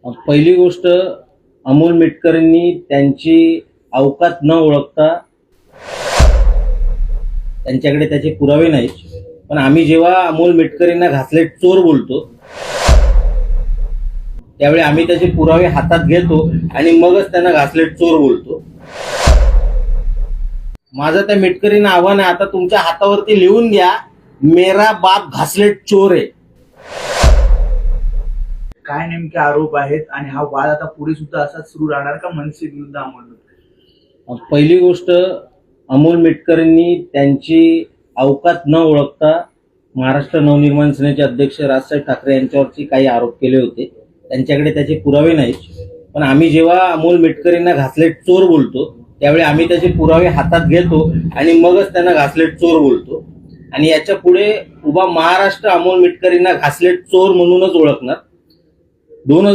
पहिली गोष्ट, अमोल मिटकरींनी त्यांची अवकात न ओळखता त्यांच्याकडे त्याचे पुरावे नाहीत, पण आम्ही जेव्हा अमोल मिटकरींना घासलेट चोर बोलतो त्यावेळी आम्ही त्याचे पुरावे हातात घेतो आणि मगच त्यांना घासलेट चोर बोलतो. माझं त्या मिटकरींना आव्हान आहे, आता तुमच्या हातावरती लिहून घ्या, मेरा बाप घासलेट चोर आहे. काय नेमके आरोप आहेत आणि हा वाद आता पुढे सुद्धा असाच सुरू राहणार का मनसे विरुद्ध अमोल मिटकरी? पहिली गोष्ट, अमोल मिटकरींनी त्यांची अवकात न ओळखता महाराष्ट्र नवनिर्माण सेनेचे अध्यक्ष राजसाहेब ठाकरे यांच्यावरती काही आरोप केले होते. त्यांच्याकडे त्याचे पुरावे नाहीत, पण आम्ही जेव्हा अमोल मिटकरींना घासलेट चोर बोलतो त्यावेळी आम्ही त्याचे पुरावे हातात घेतो आणि मगच त्यांना घासलेट चोर बोलतो. आणि याच्या पुढे उभा महाराष्ट्र अमोल मिटकरींना घासलेट चोर म्हणूनच ओळखणार. 2000